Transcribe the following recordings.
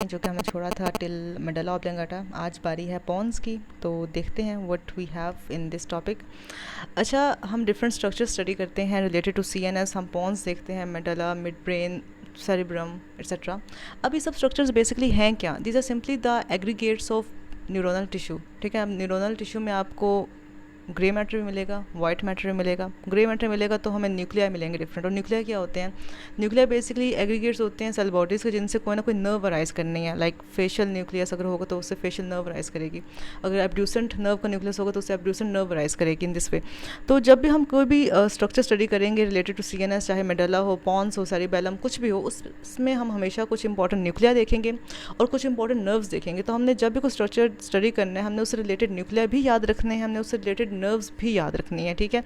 जो कि हमें छोड़ा था टिल मेडुला ऑब्लिंगेटा। आज बारी है पॉन्स की, तो देखते हैं what we have in this topic. अच्छा, हम डिफरेंट स्ट्रक्चर स्टडी करते हैं रिलेटेड टू सीएनएस। हम पॉन्स देखते हैं, medulla, mid brain, cerebrum etcetera. अब ये सब स्ट्रक्चर्स बेसिकली हैं क्या? These are simply the aggregates of neuronal tissue. ठीक है, अब न्यूरोनल टिश्यू में आपको ग्रे मैटर भी मिलेगा, वाइट मैटर भी मिलेगा। ग्रे मैटर मिलेगा तो हमें न्यूक्लिया मिलेंगे डिफरेंट। और न्यूक्लिया क्या होते हैं? न्यूक्लिया बेसिकली एग्रीगेट्स होते हैं सेल बॉडीज़ के, जिनसे कोई ना कोई नर्व अराइज करनी है। लाइक फेशियल न्यूक्लियस अगर होगा तो उससे फेशियल नर्व अराइज करेगी। अगर एब्ड्यूसेंट नर्व का न्यूक्लियस होगा तो उससे एब्ड्यूसेंट नर्व अराइज करेगी इन दिस वे। तो जब भी हम कोई भी स्ट्रक्चर स्टडी करेंगे रिलेटेड टू सीएनएस, चाहे मेडुला हो, पॉन्स हो, सेरिबेलम, कुछ भी हो, उसमें हम हमेशा कुछ इंपॉर्टेंट न्यूक्लिया देखेंगे और कुछ इंपॉर्टेंट नर्व्स देखेंगे। तो हमने जब भी कोई स्ट्रक्चर स्टडी करना है, हमने उससे रिलेटेड न्यूक्लिया भी याद रखने हैं, हमने उससे रिलेटेड नर्व्स भी याद रखनी है। ठीक है।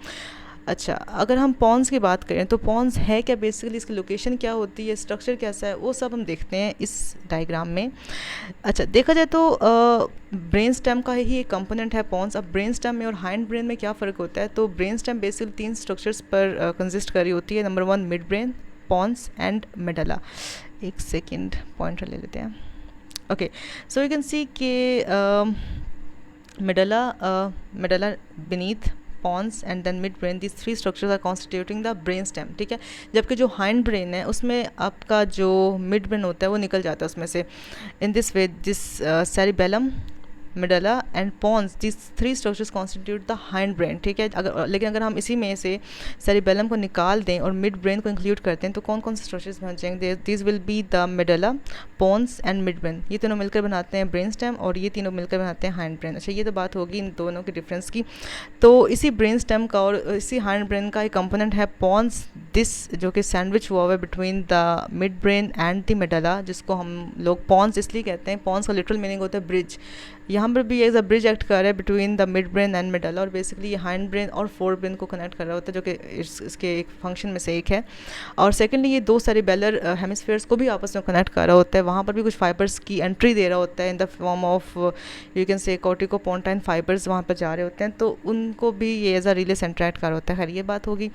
अच्छा, अगर हम पॉन्स की बात करें तो पॉन्स है क्या, बेसिकली इसकी लोकेशन क्या होती है, स्ट्रक्चर कैसा है, वो सब हम देखते हैं इस डायग्राम में। अच्छा, देखा जाए तो ब्रेन स्टेम का ही एक कंपोनेंट है पॉन्स। अब ब्रेन स्टेम में और हाइंड ब्रेन में क्या फ़र्क होता है? तो ब्रेन स्टेम बेसिकली 3 स्ट्रक्चर्स पर कंसिस्ट कर रही होती है। Number 1 mid brain, pons and medulla. एक सेकेंड पॉइंटर ले लेते हैं। Okay, so you can see कि medulla beneath pons and then mid brain, these 3 structures are constituting the brain stem। ठीक है, जबकि जो हाइंड ब्रेन है उसमें आपका जो मिड ब्रेन होता है वो निकल जाता है उसमें से। In this way this cerebellum, medulla and pons, this 3 structures constitute the hind brain. ठीक है, लेकिन अगर हम इसी में से सेरिबेलम को निकाल दें और मिड ब्रेन को इंक्लूड करते हैं तो कौन कौन से स्ट्रक्चर्स बन जाएंगे? This will be the medulla, pons and mid brain. ये तीनों मिलकर बनाते हैं ब्रेन स्टेम और ये तीनों मिलकर बनाते हैं हाइंड ब्रेन। अच्छा, ये तो बात होगी इन दोनों के डिफरेंस की। तो इसी ब्रेन स्टेम का और इसी हाइंड ब्रेन का एक कंपोनेंट है पॉन्स, दिस जो कि सैंडविच हुआ हुआ है between the mid brain and the medulla, जिसको हम लोग पॉन्स इसलिए कहते हैं। पॉन्स का लिटरल मीनिंग होता है ब्रिज। यहाँ पर भी एज अ ब्रिज एक्ट कर रहा है between the mid brain and medulla, और बेसिकली ये हाइंड ब्रेन और फोर ब्रेन को कनेक्ट कर रहा होता है, जो कि इसके एक फंक्शन में से एक है। और सेकेंडली ये 2 सेरिबेलर हेमिस्फीयर्स को भी आपस में कनेक्ट कर रहा होता है। वहाँ पर भी कुछ फाइबर्स की एंट्री दे रहा होता है in the form of you can say corticopontine fibres वहाँ पर जा रहे होते हैं, तो उनको भी ये एज अ रिले सेंट्रैक्ट कर रहा होता है। खैर, ये बात होगी।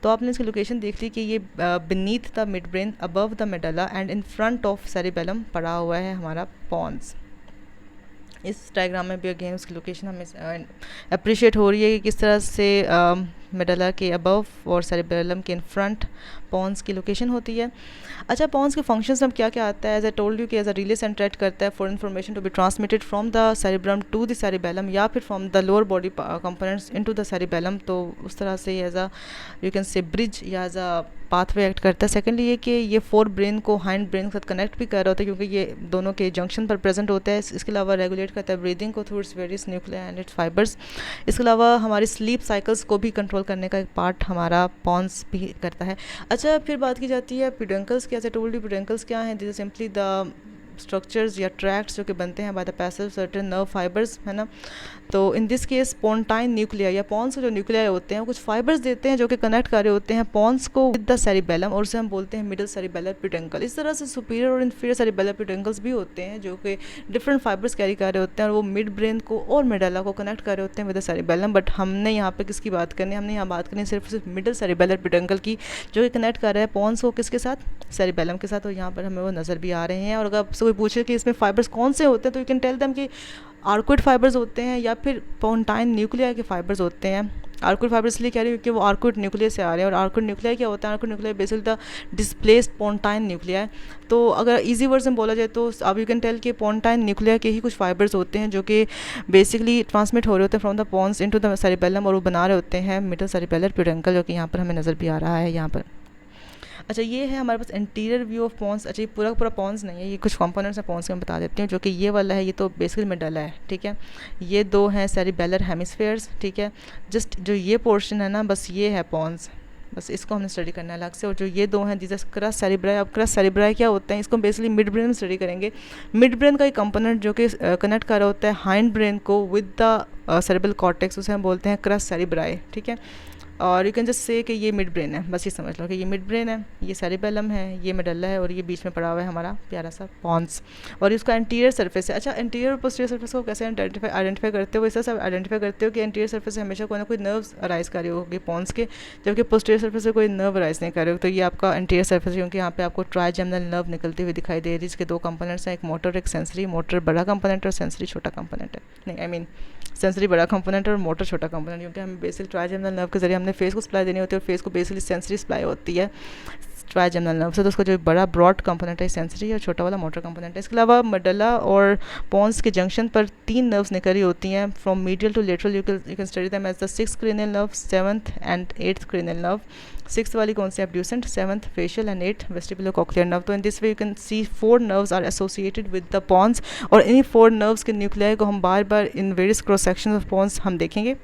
तो आपने इसकी लोकेशन देख ली कि ये beneath the mid brain, above the medulla and in front of cerebellum पड़ा हुआ है हमारा पॉन्स। इस डायग्राम में भी अगेन उसकी लोकेशन हमें अप्रिशिएट हो रही है कि किस तरह से मेडुला के अबव और सेरिबेलम के इन फ्रंट पॉन्स की लोकेशन होती है। अच्छा, पॉन्स के फंक्शंस में क्या क्या आता है? एज आई टोल्ड यू कि एज अ रिले सेंट्रेट करता है for information to be transmitted from the cerebrum to the cerebellum या फिर from the lower body components into the cerebellum. तो उस तरह से as a you can say bridge या एज अ पाथवे एक्ट करता है। सेकेंडली ये कि ये फोर ब्रेन को हाइंड ब्रेन के साथ कनेक्ट भी कर रहा होता है, क्योंकि ये दोनों के जंक्शन पर प्रेजेंट होता है। इसके अलावा रेगुलेट करता है ब्रीदिंग को through its various nuclei and its fibres. इसके अलावा हमारी स्लीप साइकिल्स को भी कंट्रोल करने का एक पार्ट हमारा पॉन्स भी करता है। अच्छा, फिर बात की जाती है पेडुंकल्स की। एज आई टोल्ड यू, पेडुंकल्स क्या हैं? This is simply the structures या ट्रैक्ट्स जो कि बनते हैं by the passive certain nerve fibres, है ना। तो इन दिस केस पोंटाइन न्यूक्लिया या पॉन्स के जो न्यूक्लिया होते हैं वो कुछ फाइबर्स देते हैं जो कि कनेक्ट कर रहे होते हैं पॉन्स को विद द सेरिबेलम, और उसे हम बोलते हैं मिडल सेरिबेलर पेडुंकल। इस तरह से सुपीरियर और इन्फीरियर सेरिबेलर पेडुंकल्स भी होते हैं जो कि डिफरेंट फाइबर्स कैरी कर रहे होते हैं और वो मिड ब्रेन को और मेडुला को कनेक्ट कर रहे होते हैं विद द सेरिबेलम। बट हमने यहाँ पे किसकी बात करनी है? हमने यहाँ बात करनी है सिर्फ मिडल सेरिबेलर पेडुंकल की, जो कि कनेक्ट कर रहा है पॉन्स को किसके साथ? सेरिबेलम के साथ। और यहाँ पर हमें वो नज़र भी आ रहे हैं। और अगर आपसे कोई पूछे कि इसमें फाइबर्स कौन से होते हैं तो यू कैन टेल देम कि आर्कुइड फाइबर्स होते हैं या फिर पोंटाइन न्यूक्लिया के फाइबर्स होते हैं। आर्कुइड फाइबर्स इसलिए कह रही हूँ क्योंकि वो आर्कुइड न्यूक्लिया से आ रहे हैं। और आर्कुइड न्यूक्लिया क्या होता है? Arcuate nuclei basically the displaced pontine nuclei है। तो अगर इजी वर्जन बोला जाए तो अब यू कैन टेल कि पोंटाइन न्यूक्लिया के ही कुछ फाइबर्स होते हैं जो कि बेसिकली ट्रांसमिट हो रहे होते हैं from the pons into the cerebellum, और वो बना रहे होते हैं मिडल सेरिबेलर पेडुंकल, जो कि यहाँ पर हमें नज़र भी आ रहा है यहाँ पर। अच्छा, ये है हमारे पास इंटीरियर व्यू ऑफ पॉन्स। अच्छा, ये पूरा पूरा पॉन्स नहीं है, ये कुछ कंपोनेंट्स हैं पॉन्स के, मैं बता देती हूँ। जो कि ये वाला है, ये तो बेसिकली मेडुला है। ठीक है, ये 2 हैं सेरिबेलर हेमिस्फेयर्स। ठीक है, जस्ट जो ये पोर्शन है ना, बस ये है पॉन्स, बस इसको हमने स्टडी करना है अलग से। और जो ये 2 हैं दिस क्रस सेरिब्राई। अब क्रस सेरिब्राई क्या होते हैं? इसको बेसिकली मिड ब्रेन में स्टडी करेंगे। मिड ब्रेन का एक कंपोनेंट जो कि कनेक्ट कर रहा होता है हाइंड ब्रेन को विद द सेरेब्रल कॉर्टेक्स, उसे हम बोलते हैं क्रस सेरिब्राई। ठीक है, और यू कैन जस्ट से कि ये मिड ब्रेन है, बस ये समझ लो कि ये मिड ब्रेन है, ये सेरिबेलम है, ये मेडल्ला है, और ये बीच में पड़ा हुआ है हमारा प्यारा सा पॉन्स, और इसका एंटीरियर सरफेस है। अच्छा, एंटीरियर और पोस्टीरियर सरफेस को कैसे आइडेंटिफाई करते हो? इस तरह से आइडेंटिफाई करते हो कि एंटीरियर सरफेस से हमेशा कोई ना कोई नर्व्स अराइज कर रही होगी पॉन्स के, जबकि पोस्टीरियर सरफेस से कोई नर्व अराइज नहीं कर रहे हो, तो ये आपका एंटीरियर सरफेस है, क्योंकि यहाँ पे आपको ट्राइजेमिनल नर्व निकलती हुई दिखाई दे रही है, जिसके दो कंपोनेंट्स हैं, एक मोटर एक सेंसरी। मोटर बड़ा कंपोनेंट और सेंसरी छोटा कंपोनेंट है, नहीं आई मीन सेंसरी बड़ा कंपोनेंट और मोटर छोटा कंपोनेंट, क्योंकि हमें बेसिकली ट्राइजेमिनल नर्व के जरिए हमने फेस को सप्लाई देनी होती है, और फेस को बेसिकली सेंसरी सप्लाई होती है ट्राइजेमिनल नर्व से, तो उसका जो बड़ा ब्रॉड कंपोनेंट है सेंसरी, और छोटा वाला मोटर कंपोनेंट है। इसके अलावा मेडुला और पॉन्स के जंक्शन पर 3 नर्व्स निकल रही होती हैं from medial to lateral. You can study them as the 6th cranial nerve, 7th and 8th cranial nerve। 6th वाली कौन सी है? abducent, 7th facial and 8th vestibulocochlear nerve। तो in this way you can C 4 nerves are associated with the pons, और इन्हीं 4 nerves के nuclei को हम बार बार in various cross section of pons हम देखेंगे।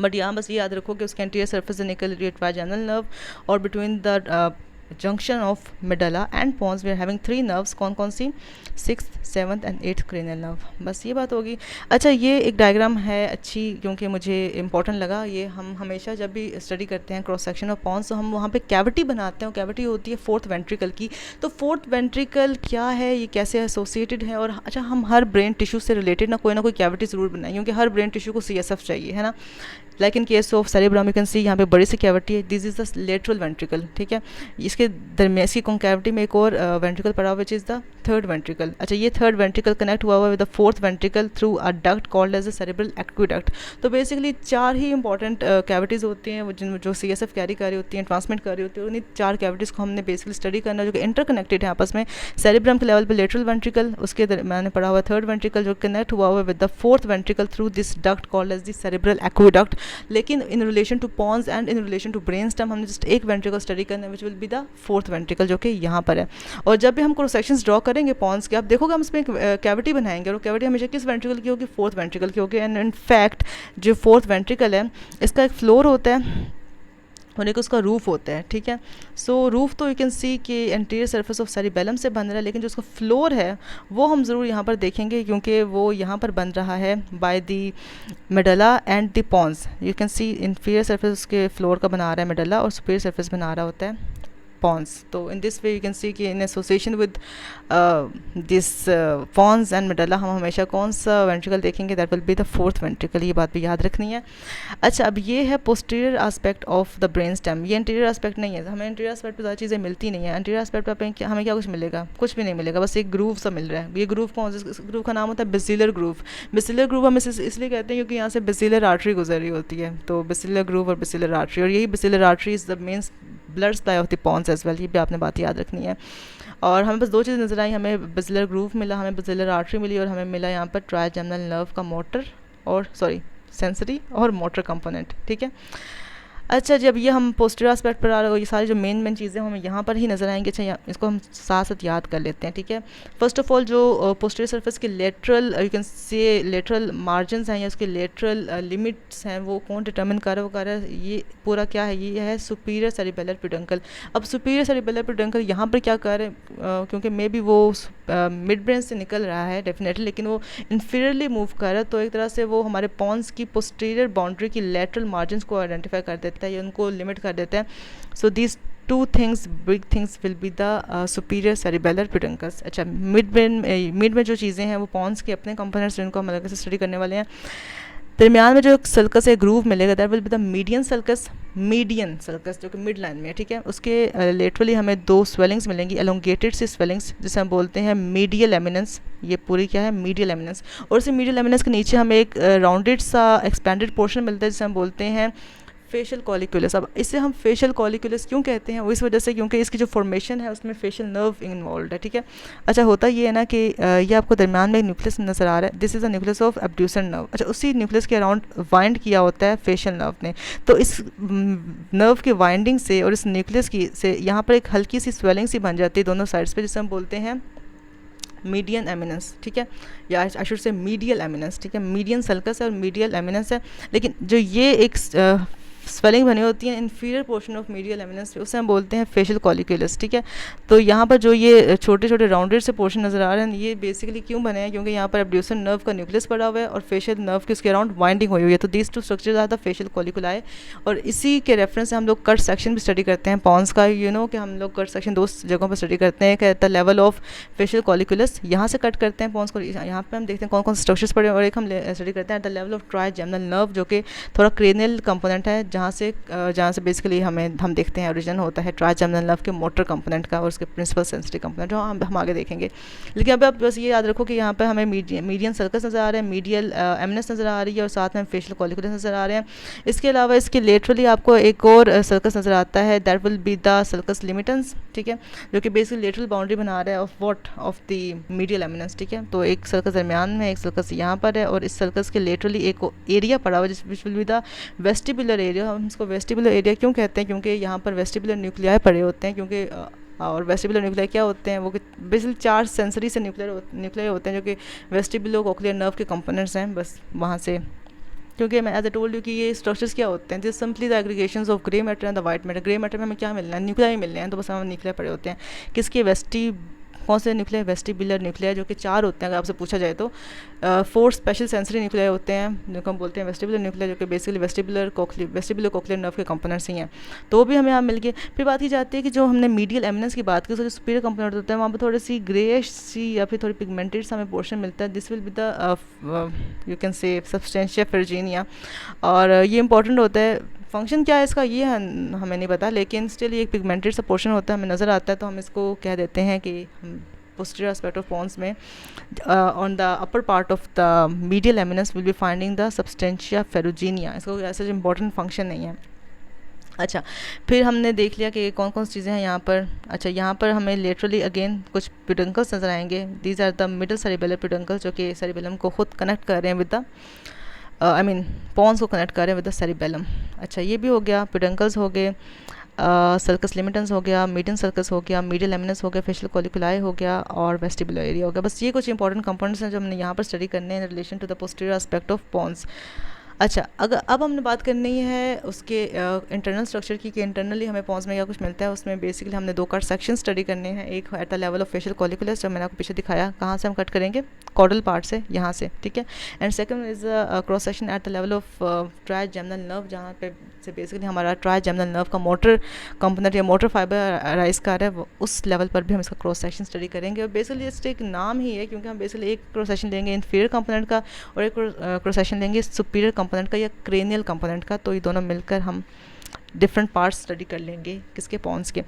बट यहाँ बस ये याद रखो कि उसके एंटीरियर सरफेस से निकल रही है ट्राइजेमिनल नर्व, और between the junction of medulla and pons we are having 3 nerves। कौन कौन सी? 6th, 7th and 8th cranial nerve। बस ये बात होगी। अच्छा, ये एक डायग्राम है अच्छी, क्योंकि मुझे इंपॉर्टेंट लगा। ये हम हमेशा जब भी स्टडी करते हैं क्रॉस सेक्शन ऑफ पॉन्स, तो हम वहाँ पे कैविटी बनाते हैं, कैविटी होती है 4th वेंट्रिकल की। तो 4th वेंट्रिकल क्या है, ये कैसे एसोसिएटेड है? और अच्छा, हम हर ब्रेन टिश्यू से रिलेटेड ना कोई कैविटी ज़रूर बनाएं, क्योंकि हर ब्रेन टिश्यू को CSF चाहिए, है ना। Like in case of cerebrum you can सी यहाँ पे बड़ी सी कैविटी है, this is the lateral ventricle, ठीक है। इसके दरमियान इसकी कॉन्कैविटी में एक और वेंट्रिकल पड़ा हुआ, विच इज़ द 3rd वेंट्रिकल। अच्छा, ये 3rd वेंट्रिकल कनेक्ट हुआ हुआ with the 4th ventricle through a duct called as a cerebral aqueduct. तो बेसिकली 4 ही इंपॉर्टेंट कैविटीज़ होती हैं जो CSF कैरी कर रही होती हैं, ट्रांसमिट कर रही होती है। उन्हीं 4 कैविटीज़ को हमने बेसिकली स्टडी करना, जो कि इंटरकनेक्टेड है आपस में। सेरेब्रम के लेवल पे लेटरल वेंट्रिकल, उसके मैंने पढ़ा हुआ 3rd वेंट्रिकल जो कनेक्ट हुआ हुआ with the 4th ventricle through this duct called as the cerebral aqueduct. लेकिन in relation to pons and in relation to brain stem हमने जस्ट एक वेंट्रिकल स्टडी करना है, which will be the 4th ventricle, जो कि यहाँ पर है। और जब भी हम क्रॉस सेक्शंस ड्रॉ करेंगे पॉन्स के, आप देखोगे हम इसमें एक कैविटी बनाएंगे, और कैविटी हमेशा किस वेंट्रिकल की होगी? 4th वेंट्रिकल की होगी। एंड इन फैक्ट जो 4th वेंट्रिकल है, इसका एक फ्लोर होता है और एक उसका रूफ होता है, ठीक है। सो रूफ तो यू कैन सी कि एंटीरियर सरफेस ऑफ सेरिबेलम से बन रहा है, लेकिन जो उसका फ्लोर है वो हम ज़रूर यहाँ पर देखेंगे, क्योंकि वो यहाँ पर बन रहा है by the medulla and the pons. You can see inferior surface के फ्लोर का बना रहा है मेडुला, और सुपीरियर सरफेस बना रहा होता है पॉन्स। तो in this way you can see कि in association with this pons and medulla हम हमेशा कौन सा वेंट्रिकल देखेंगे? That will be the 4th ventricle. ये बात भी याद रखनी है। अच्छा, अब ये है posterior aspect of the brain stem. ये इंटीरियर एस्पेक्ट नहीं है, हमें इंटीरियर एस्पेक्ट पर ज़्यादा चीज़ें मिलती नहीं है। इंटीरियर एस्पेक्ट पर हमें क्या कुछ मिलेगा? कुछ भी नहीं मिलेगा, बस एक ग्रूव सा मिल रहा है। ये ग्रूव कौन सा? इस ग्रूव का नाम होता है बेसिलर ग्रूव। बेसिलर ग्रूव हम इसलिए कहते हैं क्योंकि यहाँ से बेसिलर आर्टरी गुजर रही होती है, तो बेसिलर ग्रूव और बेसिलर आर्टरी, और यही basilar artery is the main blood supply of the pons as well. ये भी आपने बात याद रखनी है। और हमें बस 2 चीज़ें नज़र आई, हमें बेसिलर ग्रूव मिला, हमें बेसिलर आर्टरी मिली, और हमें मिला यहाँ पर ट्राइजेमिनल नर्व का मोटर और सेंसरी और मोटर कंपोनेंट, ठीक है। अच्छा, जब ये हम पोस्टीरियर एस्पेक्ट पर आ रहे हो, ये सारी जो मेन चीज़ें हमें यहाँ पर ही नज़र आएंगी। अच्छा, इसको हम साथ साथ याद कर लेते हैं, ठीक है। फर्स्ट ऑफ ऑल, जो पोस्टीरियर सरफेस के लेटरल यू कैन से लेटरल मार्जिन्स हैं या उसके लेटरल लिमिट्स हैं, वो कौन डिटर्मिन कर रहा है? ये पूरा क्या है? ये है सुपीरियर सेरिबेलर पेडुंकल। अब सुपीरियर सेरिबेलर पेडुंकल यहाँ पर क्या कर रहे हैं? क्योंकि मे बी वो मिड ब्रेन से निकल रहा है डेफिनेटली, लेकिन वो इन्फीरियरली मूव कर रहा है, तो एक तरह से वो हमारे पॉन्स की पोस्टीरियर बाउंड्री की लेटरल मार्जिन्स को आइडेंटिफाई कर देता है या उनको लिमिट कर देते हैं। So these 2 things big things will be the superior cerebellar peduncles। अच्छा, मिड में जो चीज़ें हैं वो पॉन्स के अपने कंपोनेंट्स जिनको हम अलग से स्टडी करने वाले हैं। दरमियान में जो सल्कस है ग्रूव मिलेगा, that will be the median sulcus जो कि मिड लाइन में है, ठीक है। उसके लेटरली हमें 2 स्वेलिंग्स मिलेंगी, एलोंगेटेड सी स्वेलिंग्स, जिसे हम बोलते हैं मीडियल एमिनेंस। ये पूरी क्या है? Medial eminence. और इसी मीडियल एमिनेंस के नीचे हमें एक राउंडेड सा एक्सपेंडेड पोर्शन मिलता है, जिसे हम बोलते हैं फेशियल कॉलिक्यूलस। अब इसे हम फेशियल कॉलिक्यूलस क्यों कहते हैं? वो इस वजह से क्योंकि इसकी जो फॉर्मेशन है उसमें फेशियल नर्व इन्वॉल्व है, ठीक है। अच्छा, होता ये है ना कि ये आपको दरमियान में एक न्यूक्लियस नज़र आ रहा है, this is the nucleus of abducent nerve. अच्छा, उसी न्यूक्लियस के अराउंड वाइंड किया होता है फेशियल नर्व ने। तो इस नर्व के वाइंडिंग से और इस न्यूक्लियस की से यहाँ पर एक हल्की सी स्वेलिंग सी बन जाती है दोनों साइड्स पे, जिसे हम बोलते हैं मीडियन एमिनेंस, ठीक है, या I should say medial eminence, ठीक है। मीडियन सल्कस है और मीडियल एमिनेंस है। लेकिन जो ये एक स्वेलिंग बनी होती है inferior portion of medial eminence पे, उसे हम बोलते हैं फेशियल कॉलिक्यूलस, ठीक है। तो यहाँ पर जो ये छोटे छोटे राउंडेड से पोर्शन नज़र आ रहे हैं, ये बेसिकली क्यों बने हैं, क्योंकि यहाँ पर एब्ड्यूसर नर्व का न्यूक्लियस पड़ा हुआ है और फेशियल नर्व की उसके अराउंड वाइंडिंग हुई हुई है। तो these two structures are the facial colliculi, और इसी के रेफरेंस से हम लोग कट सेक्शन भी स्टडी करते हैं पॉन्स का। कि हम लोग कट सेक्शन दो जगहों पर स्टडी करते हैं, एक eight the level of facial colliculus, यहाँ से कट करते हैं पॉन्स को, यहाँ पे हम देखते हैं कौन कौन से स्ट्रक्चर्स पड़े हैं, और एक हम स्टडी करते हैं at the level of trigeminal nerve, जो कि थोड़ा क्रेनियल कंपोनेंट है, जहाँ से बेसिकली हम देखते हैं ओरिजिन होता है ट्राइजेमिनल नर्व के मोटर कंपोनेंट का और उसके प्रिंसिपल सेंसिटिव कंपोनेंट, जो हम आगे देखेंगे। लेकिन अभी आप बस ये याद रखो कि यहाँ पर हमें मीडियन सर्कस नज़र आ रहे हैं, मीडियल एमिनेंस नज़र आ रही है, और साथ में फेशियल कॉलिकुलस नज़र आ रहे हैं। इसके अलावा इसके लेटरली आपको एक और सर्कस नज़र आता है, that will be the sulcus limitans, ठीक है, जो कि बेसिकली लेटरल बाउंड्री बना रहा है ऑफ द मीडियल एमिनेंस, ठीक है। तो एक सर्कस दरमियान में, एक सर्कस यहाँ पर है, और इस सर्कस के लेटरली एक एरिया पड़ा हुआ है which will be the vestibular area. हम इसको वेस्टिबुलर एरिया क्यों कहते हैं, क्योंकि यहाँ पर वेस्टिबुलर न्यूक्लियाई पड़े होते हैं, क्योंकि और वेस्टिबुलर न्यूक्लियाई क्या होते हैं, वो बेसिकली 4 सेंसरी से न्यूक्लियाई होते हैं, जो कि वेस्टिबुलो कोक्लियर नर्व के कंपोनेंट्स हैं, बस वहाँ से। क्योंकि मैं एज ए टोल्ड यू कि ये स्ट्रक्चर्स क्या होते हैं, this simply the aggregations of grey matter and the white matter. Grey matter में हमें क्या मिलना है, न्यूक्लियाई मिलने हैं, तो बस हमें न्यूक्लियाई पड़े होते हैं। किसके कौन से न्यूक्लियाई, वेस्टिबुलर न्यूक्लियाई, जो कि 4 होते हैं अगर आपसे पूछा जाए तो। 4 स्पेशल सेंसरी न्यूक्लियाई होते हैं, जो हम बोलते हैं वेस्टिबुलर न्यूक्लियाई, जो कि बेसिकली वेस्टिबुलर कोक्लियर नर्व के कंपोनेंट्स ही हैं। तो वो भी हमें यहाँ मिल गए। फिर बात की जाती है कि जो हमने मीडियल एमिनेंस की बात की, उसके जो सुपीरियर कंपोनेंट होते हैं, वहाँ पर थोड़ी सी ग्रेइश सी या फिर थोड़ी पिगमेंटेड सा हमें पोर्शन मिलता है। This will be the you can say substantia ferruginea, और ये इंपॉर्टेंट होता है। फंक्शन क्या है इसका ये हमें नहीं पता, लेकिन स्टिल ये एक पिगमेंटेड सा पोर्शन होता है, हमें नज़र आता है, तो हम इसको कह देते हैं कि हम posterior aspect of pons में on the upper part of the medial eminence will be finding the substantia ferruginea। इसको ऐसा इंपॉर्टेंट फंक्शन नहीं है। अच्छा, फिर हमने देख लिया कि कौन कौन सी चीज़ें हैं यहाँ पर। अच्छा, यहाँ पर हमें लेटरली अगेन कुछ पेडुंकल्स नज़र आएंगे। These are the middle cerebellar peduncles, जो कि सेरिबेलम को खुद कनेक्ट कर रहे हैं विद द पॉन्स को कनेक्ट कर रहे हैं विद द सेरिबेलम। अच्छा, ये भी हो गया, पेडुंकल्स हो गए, सर्कस लिमिटेंस हो गया, मीडियन सर्कस हो गया, मीडियल एमिनेंस हो गया, फेशियल कॉलिकुलाई हो गया, और वेस्टिबुलर एरिया हो गया। बस ये कुछ इंपॉर्टेंट कंपोनेंट्स हैं जो हमने यहाँ पर स्टडी करने हैं in relation to the posterior aspect of pons. अच्छा, अगर अब हमने बात करनी है उसके इंटरनल स्ट्रक्चर की, कि इंटरनली हमें पॉन्स में क्या कुछ मिलता है। उसमें बेसिकली हमने 2 कट सेक्शन स्टडी करने हैं। एक eight the level of facial colliculus, जो मैंने आपको पीछे दिखाया, कहाँ से हम कट करेंगे, कॉर्डल पार्ट से, यहाँ से, ठीक है। And second is cross section eight the level of trigeminal nerve, जहाँ पे से बेसिकली हमारा ट्राइजेमिनल नर्व का मोटर कंपोनेंट या मोटर फाइबर राइज कर रहा है, उस लेवल पर भी हम इसका क्रॉस सेक्शन स्टडी करेंगे। और बेसिकली इसका एक नाम ही है, क्योंकि हम बेसिकली एक क्रॉस सेक्शन लेंगे इन्फीरियर कंपोनेंट का, और एक क्रॉस सेक्शन लेंगे सुपीरियर कंपोनेंट का या क्रेनियल कंपोनेंट का। तो ये दोनों मिलकर हम डिफरेंट पार्ट्स स्टडी कर लेंगे किसके, पॉन्स के।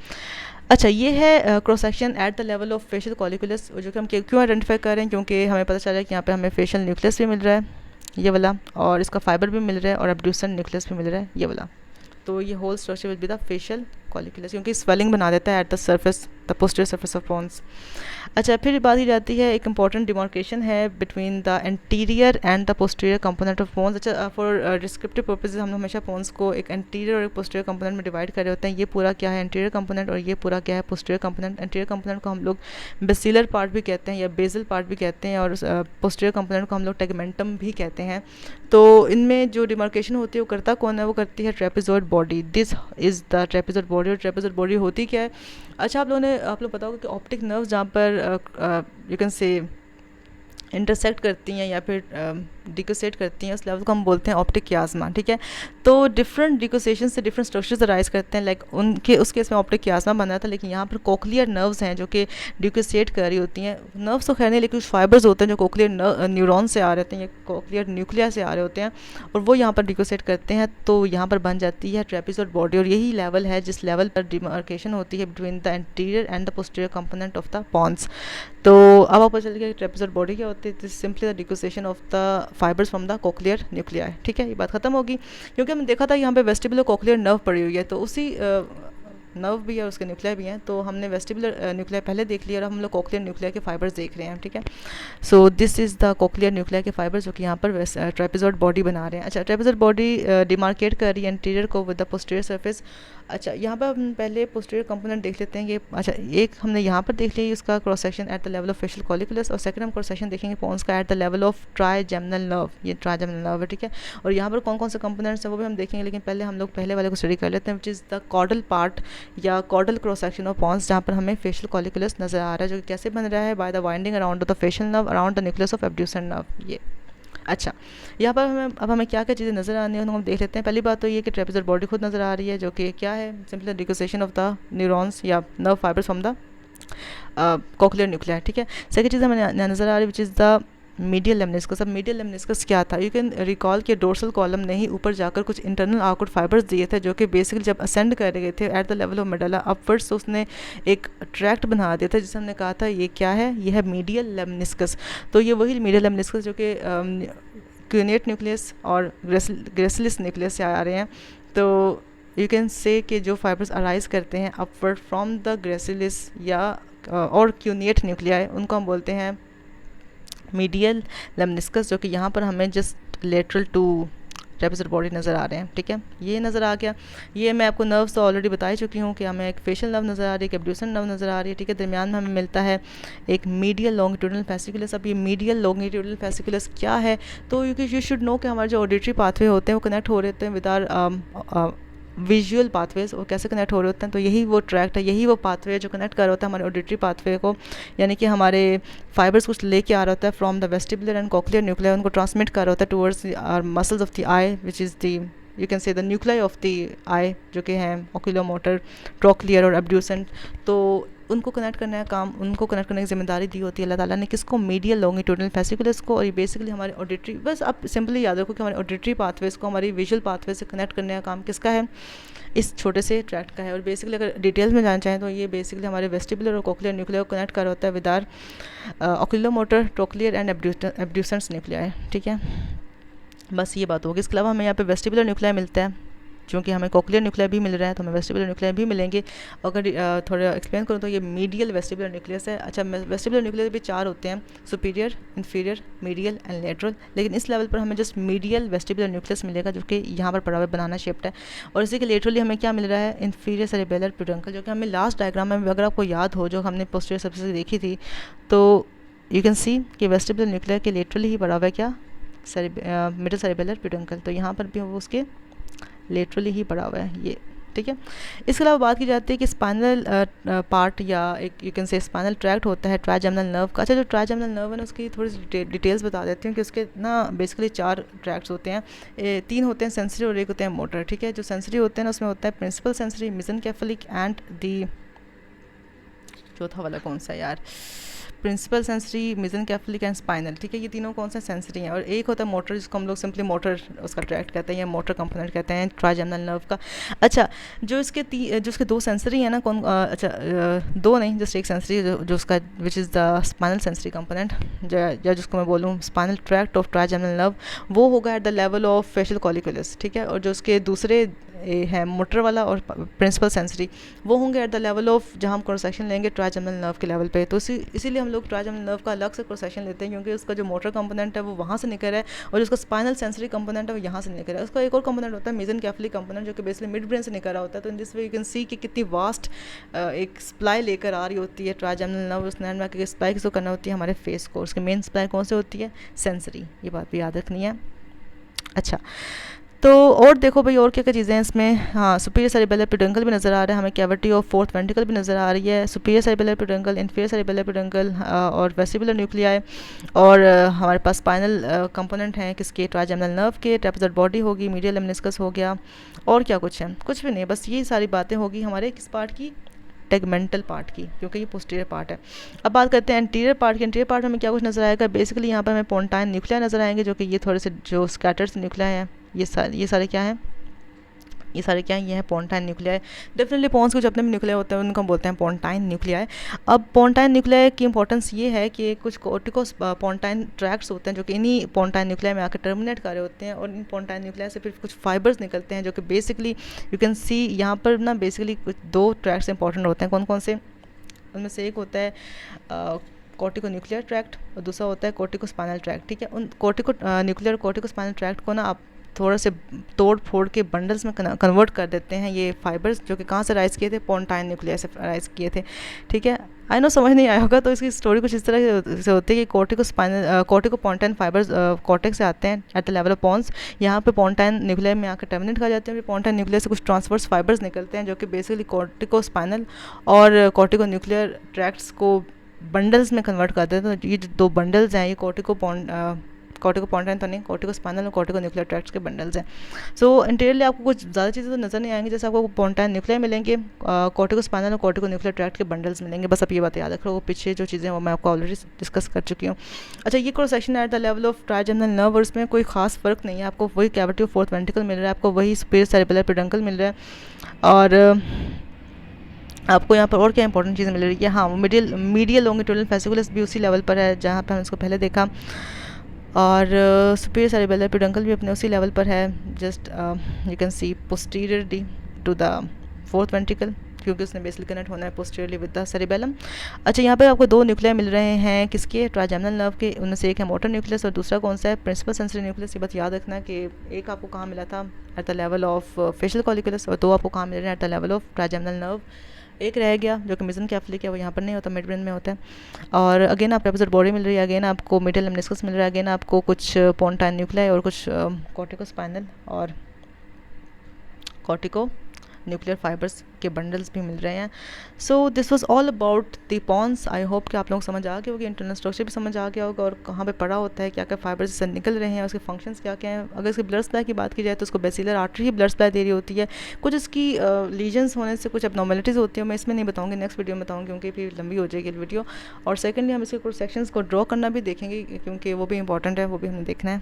अच्छा, ये है cross section eight the level of facial colliculus, जो कि हम क्यों आइडेंटिफाई कर रहे हैं, क्योंकि हमें पता चला है कि यहाँ पे हमें फेशियल न्यूक्लियस भी मिल रहा है, ये वाला, और इसका फाइबर भी मिल रहा है, और एब्ड्यूसर न्यूक्लियस भी मिल रहा है, ये वाला। तो ये whole structure will be the facial colliculus, क्योंकि स्वेलिंग बना देता है at the surface, the posterior surface of pons. अच्छा, फिर बात की जाती है, एक इंपॉर्टेंट डिमार्केशन है between the anterior and the posterior component of pons. अच्छा, फॉर डिस्क्रिप्टिव पर्पसेस हम हमेशा पॉन्स को एक एंटीरियर और एक पोस्टीरियर कंपोनेंट में डिवाइड कर रहे होते हैं। ये पूरा क्या है, एंटीरियर कंपोनेंट, और ये पूरा क्या है, पोस्टीरियर कंपोनेंट। एंटीरियर कंपोनेंट को हम लोग बेसिलर पार्ट भी कहते हैं या बेसल पार्ट भी कहते हैं, और पोस्टीरियर कंपोनेंट को हम लोग टेगमेंटम भी कहते हैं। तो इनमें जो डिमार्केशन होती है वो करता कौन है, वो करती है trapezoid body. This is the trapezoid body. और ट्रेपेजॉइड बॉडी होती क्या है, अच्छा, आप लोग पता होगा कि ऑप्टिक नर्व जहाँ पर यू कैन से इंटरसेक्ट करती हैं या फिर डिकोसेट करती हैं, उस लेवल को हम बोलते हैं ऑप्टिक कियास्मा, ठीक है। तो डिफरेंट डिकोसेशन से डिफरेंट स्ट्रक्चर्स अराइज करते हैं, लाइक उनके उस केस में ऑप्टिक कियास्मा बन रहा था, लेकिन यहाँ पर कोक्लियर नर्व्स हैं जो कि डिकोसेट कर रही होती हैं। नर्व्स तो खैर नहीं, लेकिन कुछ फाइबर्स होते हैं जो कोक्लियर न्यूरॉन से आ रहे होते हैं या कोक्लियर न्यूक्लिया से आ रहे होते हैं, और वो यहाँ पर डिकोसेट करते हैं, तो यहाँ पर बन जाती है ट्रेपेजॉइड बॉडी। और यही लेवल है जिस लेवल पर डिमार्केशन होती है between the anterior and the posterior component of the pons. तो अब आपको चल गया ट्रेपेजॉइड बॉडी क्या होती है, this simply the decussation of the fibres from the cochlear nuclei, ठीक है। ये बात खत्म होगी, क्योंकि हमने देखा था यहाँ पे वेस्टिबुलो कोक्लियर नर्व पड़ी हुई है, तो उसी नर्व भी है और उसके न्यूक्लिया भी हैं। तो हमने वेस्टिबुलर न्यूक्लिया पहले देख लिया और अब हम लोग कोक्लियर न्यूक्लिया के फाइबर्स देख रहे हैं, ठीक है। So this is the cochlear nuclei के फाइबर्स जो कि यहाँ पर ट्रेपेजॉइड बॉडी बना रहे हैं। अच्छा, ट्रेपेजॉइड बॉडी डिमार्केट कर रही है एंटीरियर को विद द पोस्टीरियर सरफेस। अच्छा, यहाँ पर हम पहले पोस्टीरियर कंपोनेंट देख लेते हैं कि अच्छा, एक हमने यहाँ पर देख लिया इसका cross section eight the level of facial colliculus, और सेकंड हम क्रॉस सेक्शन देखेंगे पोन्स का eight the level of trigeminal nerve, ये ट्राइजेमिनल नर्व है, ठीक है। और यहाँ पर कौन कौन से कंपोनेंट्स हैं वो भी हम देखेंगे, लेकिन पहले हम लोग पहले वाले को स्टडी कर लेते हैं, which is the caudal part या caudal cross section of pons, जहाँ पर हमें फेशियल कॉलिकुलस नजर आ रहा है, जो कि कैसे बन रहा है by the winding around the facial nerve around the nucleus of abducent nerve, ये। अच्छा, यहाँ पर हमें क्या क्या चीज़ें नज़र आनी है उनको हम देख लेते हैं। पहली बात तो ये कि ट्रेपेजॉइड बॉडी खुद नज़र आ रही है, जो कि क्या है, simply decussation of the neurons या nerve fibres from the cochlear nuclei, ठीक है। सेकंड चीज़ हमें नज़र आ रही है which is the medial lemniscus. अब मीडियल लेमनिस्कस क्या था, यू कैन रिकॉल कि डोर्सल कॉलम ने ही ऊपर जाकर कुछ इंटरनल आउटवर्ड फाइबर्स दिए थे, जो कि बेसिकली जब असेंड कर रहे थे eight the level of medulla upwards, तो उसने एक ट्रैक्ट बना दिया था जिसे हमने कहा था ये क्या है, ये है मीडियल लेमनिस्कस। तो ये वही मीडियल लेमनिस्कस जो कि क्यूनेट न्यूक्लियस और ग्रेसिलिस न्यूक्लियस से आ रहे हैं। तो यू कैन से कि जो फाइबर्स अराइज करते हैं अपवर्ड फ्रॉम द ग्रेसिलिस या और क्यूनेट न्यूक्लियाई, उनको हम बोलते हैं मीडियल लेमनिस्कस, जो कि यहाँ पर हमें just lateral to trapezoid body नज़र आ रहे हैं, ठीक है। ये नज़र आ गया। ये मैं आपको नर्व्स तो ऑलरेडी बता ही चुकी हूँ कि हमें एक फेशियल नर्व नज़र आ रही है, एक एब्ड्यूसेंट नर्व नज़र आ रही है, ठीक है। दरमियान में हमें मिलता है एक मीडियल लॉन्गिट्यूडनल फेसिकुलस। अब ये मीडियल लॉन्गिट्यूडनल फेसिकुलस क्या है, तो यू शुड नो कि हमारे जो ऑडिटरी पाथवे होते हैं वो कनेक्ट हो रहे होते हैं विद आर विजुअल पाथवेज, और कैसे कनेक्ट हो रहे होते हैं, तो यही वो ट्रैक्ट है, यही वो पाथवे है जो कनेक्ट कर रहा होता है हमारे ऑडिटरी पाथवे को, यानी कि हमारे फाइबर्स कुछ लेके आ रहा होता है from the vestibular and cochlear nuclei, उनको ट्रांसमिट कर रहा होता है towards our muscles of the eye which is the you can say the nuclei of the eye, जो कि हैं ओक्यूलोमोटर, ट्रोक्लियर और एब्ड्यूसेंट। तो उनको कनेक्ट करने का काम, उनको कनेक्ट करने की जिम्मेदारी दी होती है अल्लाह ताला ने किसको, मीडियल लॉन्गिट्यूडनल फेसिकुलस को। और ये बेसिकली हमारे ऑडिटरी, बस आप सिंपली याद रखो कि हमारे ऑडिटरी पाथवेज को हमारी विजुअल पाथवे से कनेक्ट करने का काम किसका है, इस छोटे से ट्रैक्ट का है। और बेसिकली अगर डिटेल्स में जानना चाहें तो ये बेसिकली हमारे वेस्टिबुलर और कोक्लियर न्यूक्लिया को कनेक्ट कर होता है with our oculomotor, trochlear and abducens nuclei, ठीक है। बस ये बात होगी। इसके अलावा हमें यहाँ पे वेस्टिबुलर न्यूक्लिया मिलता है, क्योंकि हमें कोक्लियर न्यूक्लिया भी मिल रहा है तो हमें वेस्टिबुलर न्यूक्लिया भी मिलेंगे। अगर थोड़ा एक्सप्लेन करूँ तो ये मीडियल वेस्टिबुलर न्यूक्लियस है। अच्छा, वेस्टिबुलर न्यूक्लियस भी 4 होते हैं, superior, inferior, medial and lateral, लेकिन इस लेवल पर हमें जस्ट मीडियल वेस्टिबुलर न्यूक्लियस मिलेगा, जो कि यहाँ पर पड़ा हुआ बनाना शेप्ड है। और इसी के लेटरली हमें क्या मिल रहा है, इंफीरियर सेरेबेलर पेडुंकल, जो कि हमें लास्ट डायग्राम में अगर आपको याद हो जो हमने पोस्टीरियर सबसे देखी थी, तो यू कैन सी कि वेस्टिबुलर न्यूक्लिया के लेटरली ही पड़ा हुआ है क्या, मिडल सेरेबेलर पेडुंकल। तो यहाँ पर भी वो उसके लेटरली ही पड़ा हुआ है ये, ठीक है। इसके अलावा बात की जाती है कि स्पाइनल पार्ट या एक यू कैन से स्पाइनल ट्रैक्ट होता है ट्राइजेमिनल नर्व का। अच्छा, जो ट्राइजेमिनल नर्व है ना, उसकी थोड़ी सी डिटेल्स बता देती हूँ कि उसके ना बेसिकली 4 ट्रैक्ट्स होते हैं, 3 होते हैं सेंसरी और 1 होते हैं मोटर, ठीक है। जो सेंसरी होते हैं ना उसमें होता है प्रिंसिपल सेंसरी, मेसेनकेफलिक एंड दी, चौथा वाला कौन सा यार, प्रिंसिपल सेंसरी, मेसेनकेफलिक एंड स्पाइनल, ठीक है। ये तीनों कौन से सेंसरी हैं। और एक होता है मोटर, जिसको हम लोग सिंपली मोटर उसका ट्रैक्ट कहते हैं या मोटर कंपोनेंट कहते हैं ट्राइजेमिनल नर्व का। अच्छा, जो इसके 2 सेंसरी हैं ना, कौन अच्छा 2 नहीं, जस्ट एक सेंसरी जो उसका विच is the spinal sensory component, या जिसको मैं बोलूँ spinal tract of trigeminal nerve, वो होगा eight the level of facial colliculus, ठीक है। और जो उसके दूसरे है मोटर वाला और प्रिंसिपल सेंसरी, वो होंगे एट द लेवल ऑफ, जहाँ हम क्रॉस सेक्शन लेंगे ट्राइजेमिनल नर्व के लेवल पे। तो इसीलिए हम लोग ट्राइजेमिनल नर्व का अलग से क्रॉस सेक्शन लेते हैं, क्योंकि उसका जो मोटर कंपोनेंट है वो वहाँ से निकल रहा है और उसका स्पाइनल सेंसरी कंपोनेंट है वो यहाँ से निकल रहा है। उसका एक और कंपोनेंट होता है मेसेनकेफलिक कंपोनेंट, जो कि बेसिकली मिड ब्रेन से निकल रहा होता है। तो in this way you can see कि कितनी वास्ट एक सप्लाई लेकर आ रही होती है ट्राइजेमिनल नर्व उस नर्व में। सप्लाई किसको करना होती है, हमारे फेस को। उसकी मेन सप्लाई कौन से होती है, सेंसरी, ये बात भी याद रखनी है। अच्छा, तो और देखो भाई और क्या क्या चीज़ें हैं इसमें। हाँ, सुपीरियर सेरेबेलर पेडुंकल भी नज़र आ रहा है हमें, कैविटी ऑफ 4th वेंट्रिकल भी नज़र आ रही है, superior cerebellar peduncle, inferior cerebellar peduncle और वेस्टिबुलर न्यूक्लियाई। और हमारे पास स्पाइनल कंपोनेंट हैं किसके, ट्राइजेमिनल नर्व के, ट्रेपेजॉइड बॉडी होगी, मीडियल लेमनिस्कस हो गया, और क्या कुछ है, कुछ भी नहीं, बस ये सारी बातें होगी हमारे किस पार्ट की, टेगमेंटल पार्ट की, क्योंकि ये पोस्टीरियर पार्ट है। अब बात करते हैं एंटीरियर पार्ट की। एंटीरियर पार्ट में क्या कुछ नज़र आएगा, बेसिकली यहाँ पर हमें पोन्टाइन न्यूक्लिया नज़र आएंगे, जो कि ये थोड़े से जो स्कैटर्ड न्यूक्लिया हैं, ये सारे क्या हैं, ये सारे क्या हैं, ये हैं पोन्टाइन न्यूक्लियाई। डेफिनेटली पॉन्स के जो अपने न्यूक्लियाई होते हैं उनको बोलते हैं पोन्टाइन न्यूक्लियाई। अब पोन्टाइन न्यूक्लियाई की इंपॉर्टेंस ये है कि कुछ कोर्टिकोस पोन्टाइन ट्रैक्ट्स होते हैं जो कि इन्हीं पोन्टाइन न्यूक्लियाई में आकर टर्मिनेट कर रहे होते हैं, और इन पोन्टाइन न्यूक्लियाई से फिर कुछ फाइबर्स निकलते हैं जो कि बेसिकली यू कैन सी यहाँ पर ना बेसिकली कुछ 2 ट्रैक्ट्स इंपॉर्टेंट होते हैं। कौन कौन से? उनमें से एक होता है कॉर्टिको न्यूक्लियर ट्रैक्ट और दूसरा होता है कॉर्टिको स्पाइनल ट्रैक्ट। ठीक है, उन cortico nuclear cortico spinal tract को ना आप थोड़ा से तोड़ फोड़ के बंडल्स में कन्वर्ट कर देते हैं। ये फाइबर्स जो कि कहाँ से राइज किए थे? पोन्टाइन न्यूक्लियर से राइज किए थे। ठीक है, आई नो समझ नहीं आया होगा, तो इसकी स्टोरी कुछ इस तरह से होती है कि कॉर्टिको पोन्टाइन फाइबर्स कॉर्टेक्स से आते हैं at the level of pons. यहाँ पे पोन्टाइन न्यूक्लियर में आकर टर्मिनेट कर जाते हैं। फिर पोन्टाइन न्यूक्लियर से कुछ ट्रांसवर्स फाइबर्स निकलते हैं जो कि बेसिकली कॉर्टिको स्पाइनल और कॉर्टिको न्यूक्लियर ट्रैक्ट्स को बंडल्स में कन्वर्ट कर देते हैं। तो ये जो 2 बंडल्स हैं ये कॉर्टिको पोन्टाइन तो नहीं, कॉर्टिको स्पाइनल और कॉर्टिको न्यूक्लियर ट्रैक्ट्स के बंडल्स हैं। सो इंटीरियरली आपको कुछ ज़्यादा चीज़ें तो नज़र नहीं आएंगी, जैसे आपको पोन्टाइन न्यूक्लियर मिलेंगे, कॉर्टिको स्पाइनल और कॉर्टिको न्यूक्लियर ट्रैक्ट के बंडल्स मिलेंगे। बस आप ये बात याद रखो, पीछे जो चीज़ें वो मैं आपको ऑलरेडी डिस्कस कर चुकी हूँ। अच्छा, ये cross section eight the level of trigeminal nerve, और इसमें कोई खास फ़र्क नहीं है। आपको वही कैविटी ऑफ 4th वेंट्रिकल मिल रहा है, आपको वही सुपीरियर सेरेबेलर पेडंकल मिल रहा है, और आपको यहाँ पर और क्या इंपॉर्टेंट चीज़ें मिल रही है? हाँ, वो मीडियल लॉन्गिट्यूडनल फेसिकुलस भी उसी लेवल पर है जहाँ पे हमने इसको पहले देखा, और सुपीरियर सेरेबेलर पेडंकल भी अपने उसी लेवल पर है। Just you can see posteriorly to the 4th ventricle, क्योंकि उसने बेसिकली कनेक्ट होना है पोस्टीरियरली विद द सेरेबेलम। अच्छा, यहाँ पे आपको 2 न्यूक्लियर मिल रहे हैं, किसके? ट्राइजेमिनल नर्व के। उनमें से एक है मोटर न्यूक्लियस और दूसरा कौन सा है? Principal sensory nucleus. ये बात याद रखना कि एक आपको कहाँ मिला था? Eight the level of facial colliculus, और 2 आपको कहाँ मिल रहे हैं? At the level of trigeminal nerve. एक रह गया जो कि मेसेनकेफलिक है, वो यहाँ पर नहीं होता, मिड ब्रेन में होता है। और अगेन आप ट्रेपेजोइड बॉडी मिल रही है, अगेन आपको मिडियल लेमनिस्कस मिल रहा है, अगेन आपको कुछ पोन्टाइन न्यूक्लियाई और कुछ कॉर्टिको स्पाइनल और कॉर्टिको न्यूक्लियर फाइबर्स के बंडल्स भी मिल रहे हैं। So this was all about the pons. I hope कि आप लोग समझ आ गए होगी, इंटरनल स्ट्रक्चर भी समझ आ गया होगा, और कहाँ पे पड़ा होता है, क्या क्या फाइबर्स से निकल रहे हैं, उसके फंक्शंस क्या क्या हैं। अगर इसकी ब्लड सप्लाई की बात की जाए तो उसको बेसिलर आर्टरी ही ब्लड सप्लाई दे रही होती है। कुछ इसकी लीजन्स होने से कुछ एबनॉर्मलिटीज़ होती है, मैं इसमें नहीं बताऊँगी, नेक्स्ट वीडियो में बताऊँगी क्योंकि फिर लंबी हो जाएगी वीडियो। और सेकेंडली हम इसके कुछ सेक्शंस को ड्रॉ करना भी देखेंगे क्योंकि वो भी इंपॉर्टेंट है, वो भी हमें देखना है।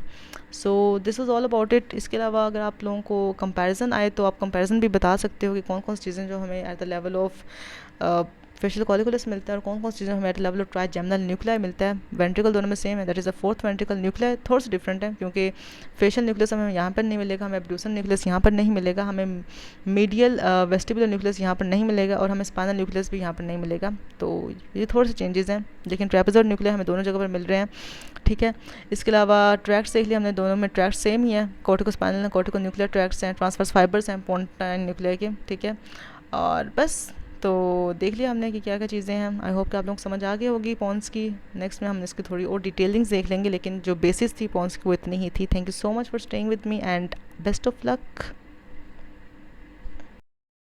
So this is all about it. इसके अलावा अगर आप लोगों को कंपैरिजन आए तो आप कंपैरिजन भी बता सकते हो कि कौन कौन सी चीज़ें जो हमें eight the level of facial colliculus मिलता है और कौन कौन सी चीज़ें हमें eight the level of trigeminal nuclei मिलता है। वेंट्रिकल दोनों में सेम है, that is the 4th ventricle. Nuclei थोड़ा सा डिफरेंट है क्योंकि फेशियल न्यूक्लियस हमें यहाँ पर नहीं मिलेगा, हमें एब्ड्यूसन न्यूक्लियस यहाँ पर नहीं मिलेगा, हमें मीडियल वेस्टिबुलर न्यूक्लियस यहाँ पर नहीं मिलेगा, और हमें स्पाइनल न्यूक्लियस भी यहाँ पर नहीं मिलेगा। तो ये थोड़े से चेंजेस हैं, लेकिन ट्रेपेजोइड न्यूक्लियाई हमें दोनों जगह पर मिल रहे हैं। ठीक है, इसके अलावा ट्रैक्ट्स देख लिया हमने, दोनों में ट्रैक्ट सेम ही है, कॉर्टिको स्पाइनल और कॉर्टिको न्यूक्लियर ट्रैक्ट्स हैं, ट्रांसवर्स फाइबर्स हैं पोन्टाइन न्यूक्लियर के। ठीक है, और बस तो देख लिया हमने कि क्या क्या चीज़ें हैं। आई होप कि आप लोग समझ आ गए होगी पॉन्स की। नेक्स्ट में हम इसकी थोड़ी और डिटेलिंग्स देख लेंगे, लेकिन जो बेसिस थी पॉन्स की वो इतनी ही थी। Thank you so much for staying with me and best of luck.